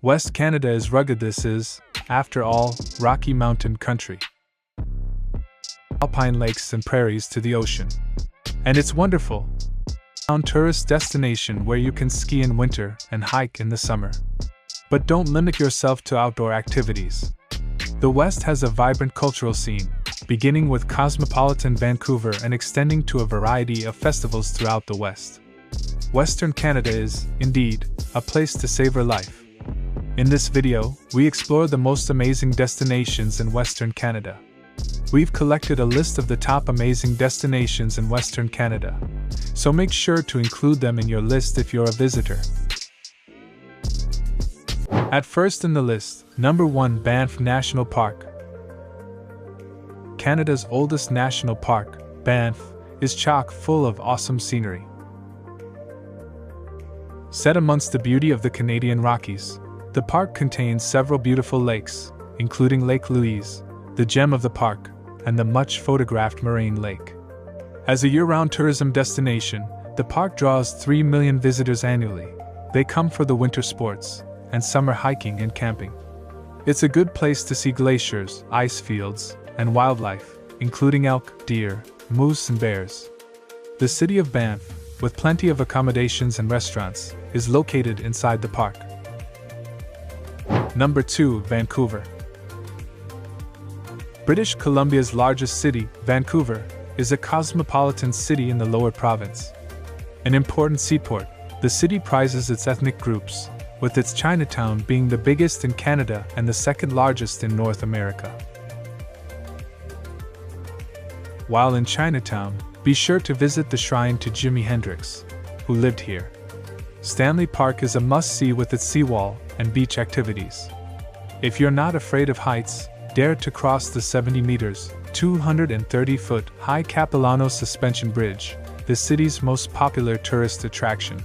West Canada is rugged. This is, after all, Rocky Mountain country. Alpine lakes and prairies to the ocean. And it's wonderful. A tourist destination where you can ski in winter and hike in the summer. But don't limit yourself to outdoor activities. The West has a vibrant cultural scene, beginning with cosmopolitan Vancouver and extending to a variety of festivals throughout the West. Western Canada is, indeed, a place to savor life. In this video, we explore the most amazing destinations in Western Canada. We've collected a list of the top amazing destinations in Western Canada, so make sure to include them in your list if you're a visitor. At first in the list, number 1, Banff National Park. Canada's oldest national park, Banff, is chock full of awesome scenery. Set amongst the beauty of the Canadian Rockies, the park contains several beautiful lakes, including Lake Louise, the gem of the park, and the much photographed Moraine Lake. As a year-round tourism destination, the park draws 3 million visitors annually. They come for the winter sports and summer hiking and camping. It's a good place to see glaciers, ice fields, and wildlife, including elk, deer, moose, and bears. The city of Banff, with plenty of accommodations and restaurants, is located inside the park. Number 2, Vancouver. British Columbia's largest city, Vancouver, is a cosmopolitan city in the lower province. An important seaport, the city prizes its ethnic groups, with its Chinatown being the biggest in Canada and the second largest in North America. While in Chinatown, be sure to visit the shrine to Jimi Hendrix, who lived here. Stanley Park is a must-see with its seawall and beach activities. If you're not afraid of heights, dare to cross the 70 meters, 230-foot high Capilano Suspension Bridge, the city's most popular tourist attraction.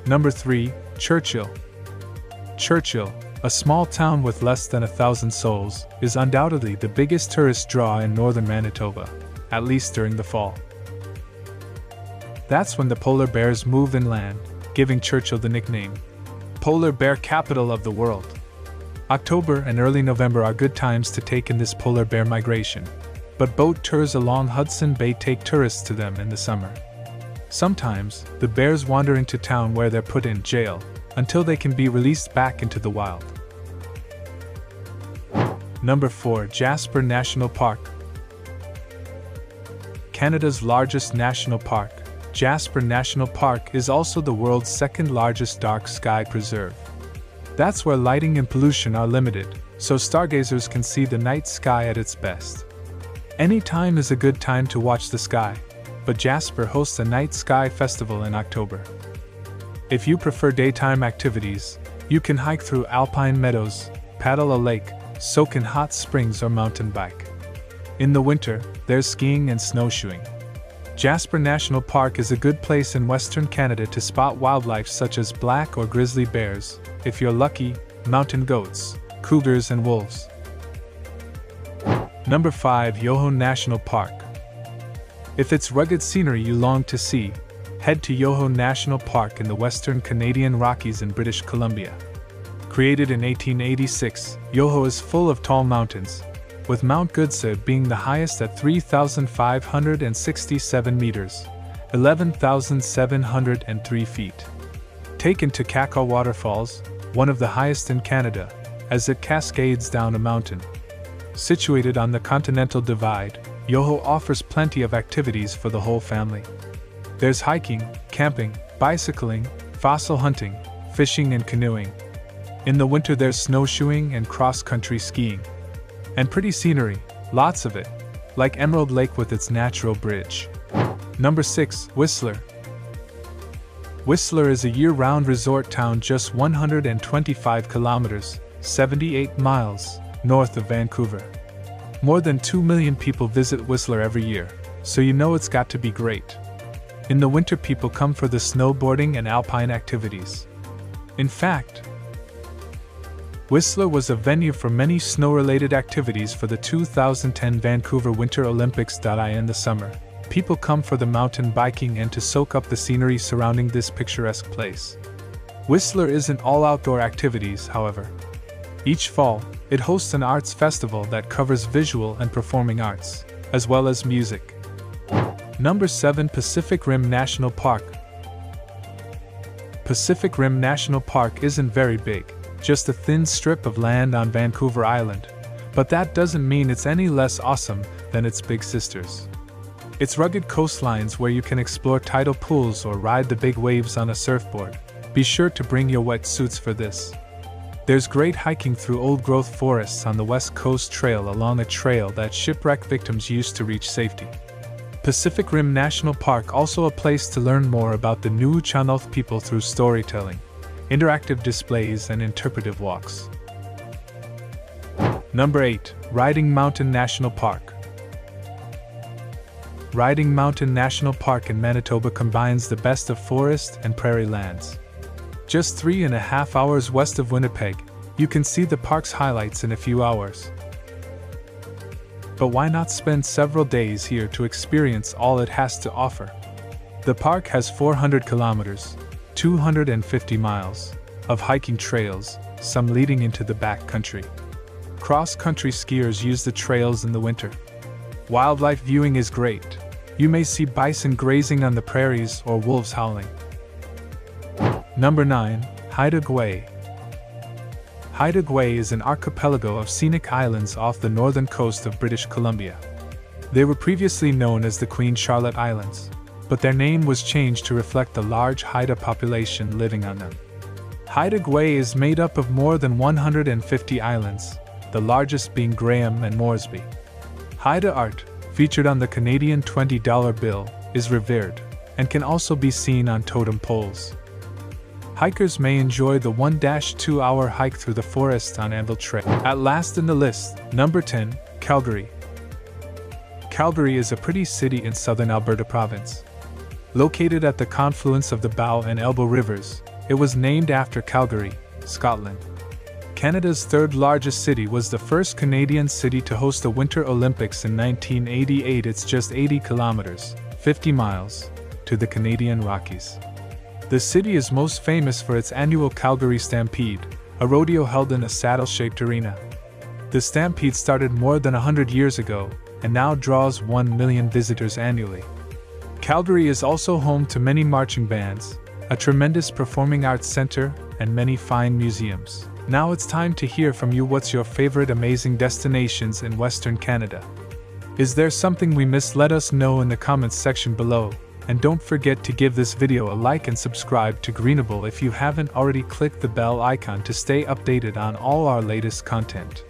Number 3, Churchill. Churchill, a small town with less than 1,000 souls, is undoubtedly the biggest tourist draw in northern Manitoba, at least during the fall. That's when the polar bears move inland, giving Churchill the nickname, Polar Bear Capital of the World. October and early November are good times to take in this polar bear migration, but boat tours along Hudson Bay take tourists to them in the summer. Sometimes, the bears wander into town where they're put in jail, until they can be released back into the wild. Number 4, Jasper National Park. Canada's largest national park, Jasper National Park is also the world's second largest dark sky preserve. That's where lighting and pollution are limited, so stargazers can see the night sky at its best. Any time is a good time to watch the sky, but Jasper hosts a night sky festival in October. If you prefer daytime activities, you can hike through alpine meadows, paddle a lake, soak in hot springs, or mountain bike. In the winter, there's skiing and snowshoeing. Jasper National Park is a good place in Western Canada to spot wildlife such as black or grizzly bears, if you're lucky, mountain goats, cougars, and wolves. Number 5, Yoho National Park. If it's rugged scenery you long to see, head to Yoho National Park in the Western Canadian Rockies in British Columbia. Created in 1886, Yoho is full of tall mountains, with Mount Goodsir being the highest at 3,567 meters, 11,703 feet. Take into Kakwa Waterfalls, one of the highest in Canada, as it cascades down a mountain. Situated on the Continental Divide, Yoho offers plenty of activities for the whole family. There's hiking, camping, bicycling, fossil hunting, fishing, and canoeing. In the winter there's snowshoeing and cross-country skiing. And pretty scenery, lots of it, like Emerald Lake with its natural bridge. Number 6, Whistler. Whistler is a year-round resort town just 125 kilometers, 78 miles, north of Vancouver. More than 2 million people visit Whistler every year, so you know it's got to be great. In the winter people come for the snowboarding and alpine activities. In fact, Whistler was a venue for many snow-related activities for the 2010 Vancouver Winter Olympics. In the summer, people come for the mountain biking and to soak up the scenery surrounding this picturesque place. Whistler isn't all outdoor activities, however. Each fall, it hosts an arts festival that covers visual and performing arts, as well as music. Number 7. Pacific Rim National Park. Pacific Rim National Park isn't very big, just a thin strip of land on Vancouver Island, but that doesn't mean it's any less awesome than its big sisters. Its rugged coastlines where you can explore tidal pools or ride the big waves on a surfboard. Be sure to bring your wetsuits for this. There's great hiking through old-growth forests on the West Coast Trail along a trail that shipwreck victims used to reach safety. Pacific Rim National Park also a place to learn more about the Nuu-chah-nulth people through storytelling, interactive displays and interpretive walks. Number 8. Riding Mountain National Park. Riding Mountain National Park in Manitoba combines the best of forest and prairie lands. Just 3.5 hours west of Winnipeg, you can see the park's highlights in a few hours. But why not spend several days here to experience all it has to offer? The park has 400 kilometers, 250 miles, of hiking trails, some leading into the backcountry. Cross-country skiers use the trails in the winter. Wildlife viewing is great. You may see bison grazing on the prairies or wolves howling. Number 9. Haida Gwaii. Haida Gwaii is an archipelago of scenic islands off the northern coast of British Columbia. They were previously known as the Queen Charlotte Islands, but their name was changed to reflect the large Haida population living on them. Haida Gwaii is made up of more than 150 islands, the largest being Graham and Moresby. Haida art, featured on the Canadian $20 bill, is revered, and can also be seen on totem poles. Hikers may enjoy the 1-2 hour hike through the forest on Anvil Trail. At last in the list, number 10, Calgary. Calgary is a pretty city in southern Alberta province. Located at the confluence of the Bow and Elbow rivers, it was named after Calgary, Scotland. Canada's third largest city, was the first Canadian city to host the Winter Olympics in 1988. It's just 80 kilometers, 50 miles, to the Canadian Rockies. The city is most famous for its annual Calgary Stampede, a rodeo held in a saddle-shaped arena. The Stampede started more than 100 years ago, and now draws 1 million visitors annually. Calgary is also home to many marching bands, a tremendous performing arts center, and many fine museums. Now it's time to hear from you. What's your favorite amazing destinations in Western Canada? Is there something we missed? Let us know in the comments section below. And don't forget to give this video a like and subscribe to Greenable if you haven't already. Click the bell icon to stay updated on all our latest content.